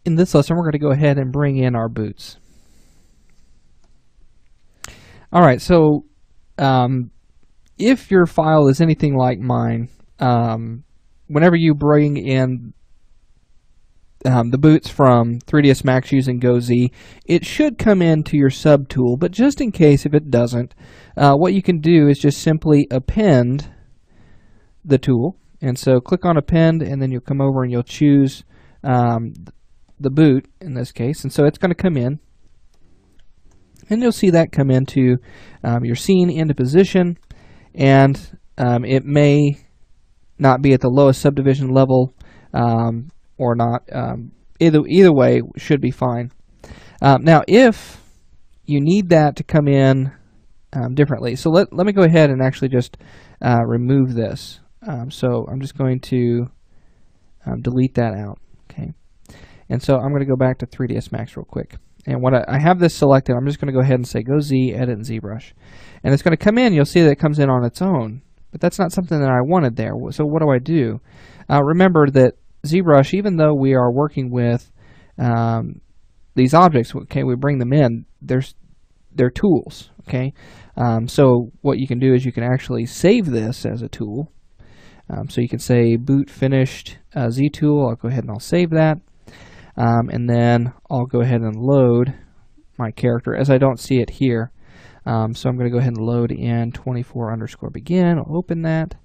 In this lesson, we're going to go ahead and bring in our boots. All right, so if your file is anything like mine, whenever you bring in the boots from 3ds Max using GoZ, it should come into your subtool, but just in case if it doesn't, what you can do is just simply append the tool. And so click on append, and then you'll come over and you'll choose the boot in this case, and so it's going to come in, and you'll see that come into your scene into position, and it may not be at the lowest subdivision level or not. Either way should be fine. Now if you need that to come in differently, so let me go ahead and actually just remove this. So I'm just going to delete that out. Okay, and so I'm going to go back to 3ds Max real quick. And what I have this selected, I'm just going to go ahead and say Go Z, Edit, and ZBrush. And it's going to come in. You'll see that it comes in on its own. But that's not something that I wanted there. So what do? Remember that ZBrush, even though we are working with these objects, okay, we bring them in, they're tools. Okay, so what you can do is you can actually save this as a tool. So you can say boot finished Z tool. I'll go ahead and I'll save that. And then I'll go ahead and load my character as I don't see it here. So I'm going to go ahead and load in 24_begin. I'll open that.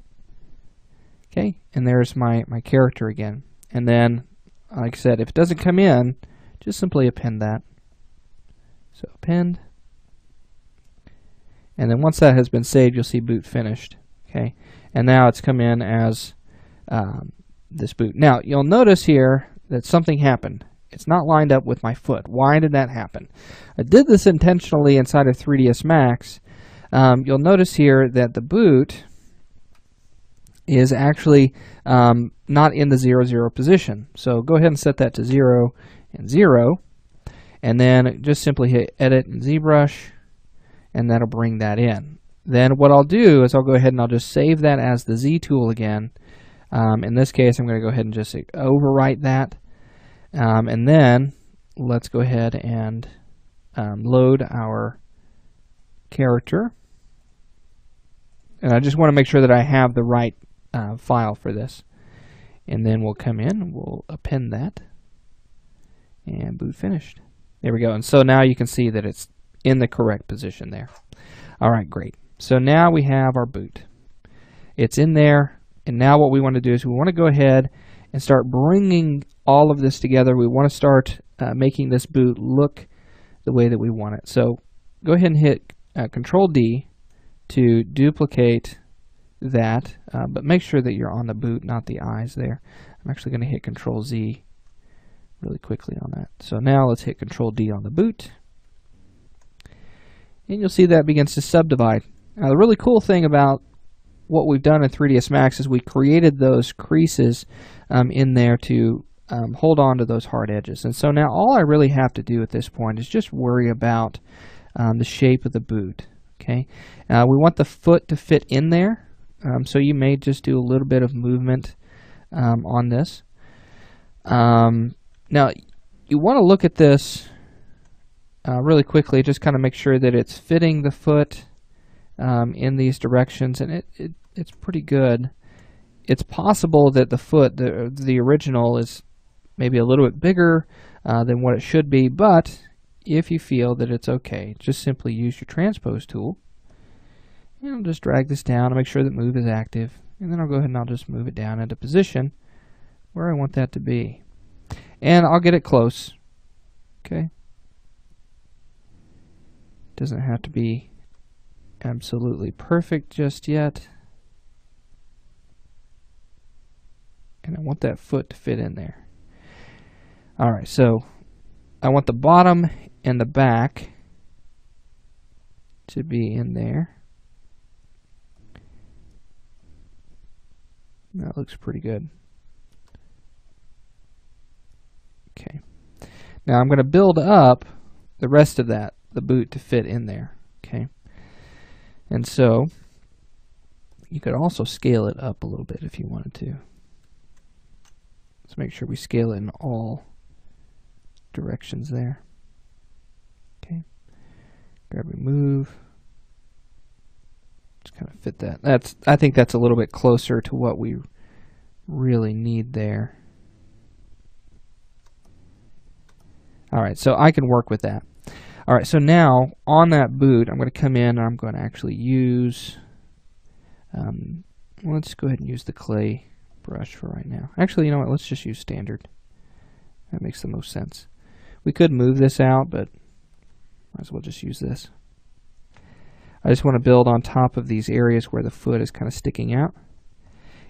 Okay, and there's my character again. And then, like I said, if it doesn't come in, just simply append that. So append. And then once that has been saved, you'll see boot finished. Okay, and now it's come in as this boot. Now you'll notice here that something happened. It's not lined up with my foot. Why did that happen? I did this intentionally inside of 3ds Max. You'll notice here that the boot is actually not in the 0, 0 position. So go ahead and set that to 0 and 0, and then just simply hit Edit and ZBrush, and that'll bring that in. Then what I'll do is I'll go ahead and I'll just save that as the Z tool again. In this case, I'm going to go ahead and just overwrite that. And then let's go ahead and load our character. And I just want to make sure that I have the right file for this. And then we'll come in, we'll append that, and boot finished. There we go. And so now you can see that it's in the correct position there. All right, great. So now we have our boot. It's in there. And now what we want to do is we want to go ahead and start bringing all of this together. We want to start making this boot look the way that we want it. So go ahead and hit Control D to duplicate that, but make sure that you're on the boot, not the eyes there. I'm actually going to hit Control Z really quickly on that. So now let's hit Control D on the boot. And you'll see that begins to subdivide. Now the really cool thing about what we've done in 3ds Max is we created those creases in there to hold on to those hard edges. And so now all I really have to do at this point is just worry about the shape of the boot. Okay, we want the foot to fit in there, so you may just do a little bit of movement on this. Now you want to look at this really quickly, just kind of make sure that it's fitting the foot in these directions, and it's pretty good. It's possible that the foot, the original, is maybe a little bit bigger than what it should be, but if you feel that it's okay, just simply use your transpose tool, and I'll just drag this down and make sure that move is active, and then I'll go ahead and I'll just move it down into position where I want that to be, and I'll get it close. Okay, doesn't have to be absolutely perfect just yet. And I want that foot to fit in there. Alright, so I want the bottom and the back to be in there. That looks pretty good. Okay. Now I'm going to build up the rest of that, the boot, to fit in there. Okay. And so you could also scale it up a little bit if you wanted to. Let's make sure we scale it in all directions there. Okay, grab remove. Just kind of fit that. I think that's a little bit closer to what we really need there. Alright, so I can work with that. Alright, so now on that boot, I'm going to come in and I'm going to actually use, let's go ahead and use the clay brush for right now. Actually, you know what, let's just use standard. That makes the most sense. We could move this out, but might as well just use this. I just want to build on top of these areas where the foot is kind of sticking out.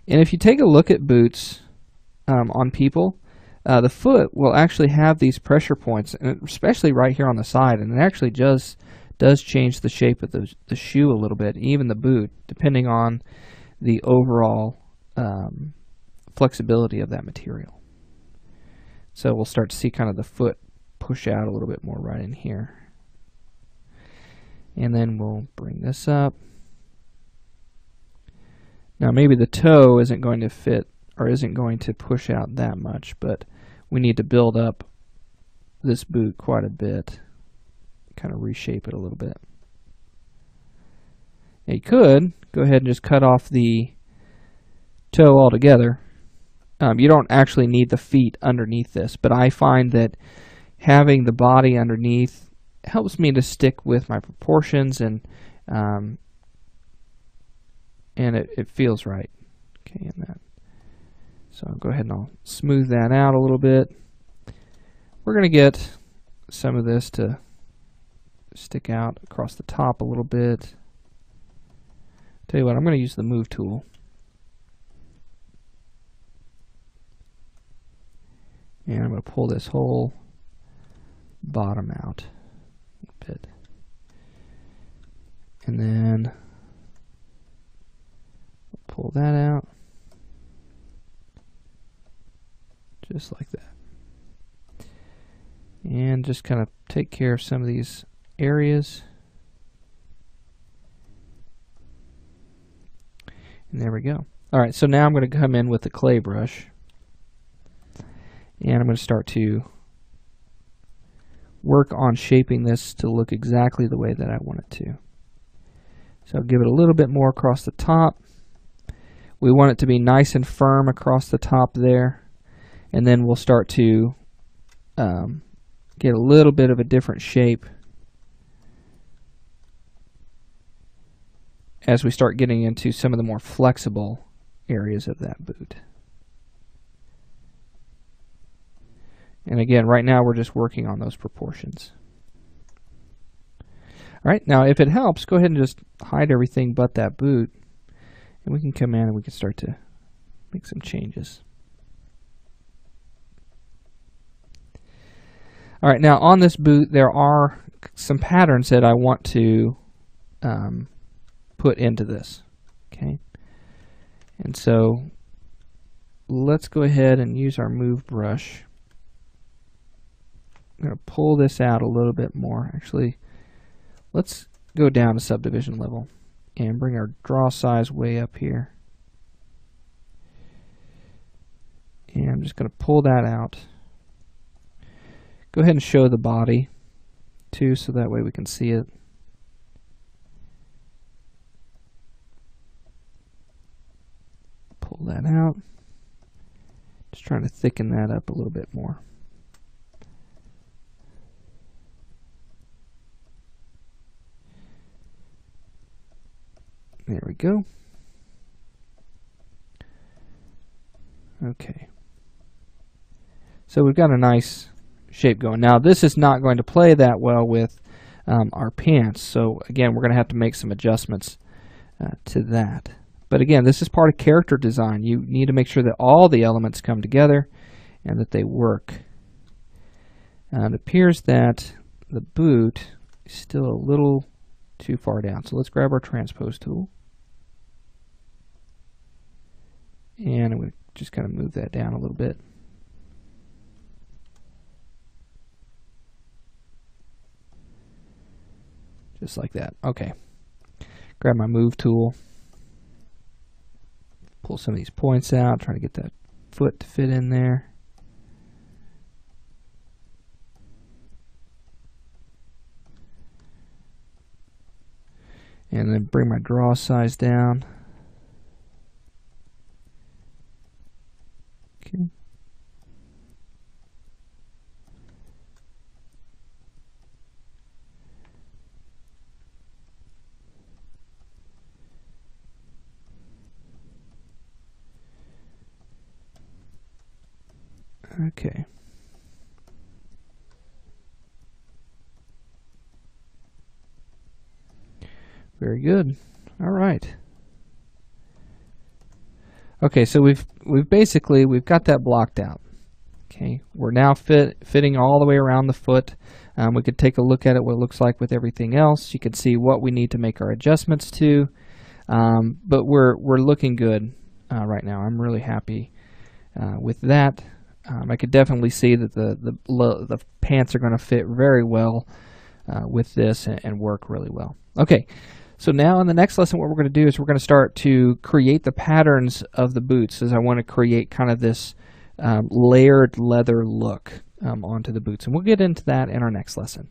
And if you take a look at boots on people, the foot will actually have these pressure points, and especially right here on the side, and it actually does change the shape of the shoe a little bit, even the boot, depending on the overall flexibility of that material. So we'll start to see kind of the foot push out a little bit more right in here. And then we'll bring this up. Now maybe the toe isn't going to fit or isn't going to push out that much, but we need to build up this boot quite a bit, kind of reshape it a little bit. Now you could go ahead and just cut off the toe altogether. You don't actually need the feet underneath this, but I find that having the body underneath helps me to stick with my proportions, and it feels right. Okay, and that. So I'll go ahead and I'll smooth that out a little bit. We're going to get some of this to stick out across the top a little bit. Tell you what, I'm going to use the move tool. And I'm going to pull this whole bottom out a bit. And then pull that out. Just like that. And just kind of take care of some of these areas. And there we go. Alright, so now I'm going to come in with the clay brush. And I'm going to start to work on shaping this to look exactly the way that I want it to. So I'll give it a little bit more across the top. We want it to be nice and firm across the top there. And then we'll start to get a little bit of a different shape as we start getting into some of the more flexible areas of that boot. And again, right now we're just working on those proportions. Alright, now if it helps, go ahead and just hide everything but that boot. And we can come in and we can start to make some changes. Alright, now on this boot there are some patterns that I want to put into this. Okay, and so let's go ahead and use our move brush. I'm going to pull this out a little bit more. Actually, let's go down to subdivision level and bring our draw size way up here. And I'm just going to pull that out. Go ahead and show the body too, so that way we can see it. Pull that out. Just trying to thicken that up a little bit more. There we go. Okay. So we've got a nice shape going. Now this is not going to play that well with our pants, so again we're going to have to make some adjustments to that. But again, this is part of character design. You need to make sure that all the elements come together and that they work. It appears that the boot is still a little too far down, so let's grab our transpose tool and I'm going to just kind of move that down a little bit. Just like that. Okay. Grab my move tool. Pull some of these points out. Try to get that foot to fit in there. And then bring my draw size down. Okay. Okay. Very good. All right. Okay, so we've got that blocked out. Okay, we're now fitting all the way around the foot. We could take a look at it, what it looks like with everything else. You can see what we need to make our adjustments to, but we're looking good right now. I'm really happy with that. I could definitely see that the pants are going to fit very well with this and work really well. Okay, so now in the next lesson, what we're going to do is we're going to start to create the patterns of the boots, as I want to create kind of this layered leather look onto the boots. And we'll get into that in our next lesson.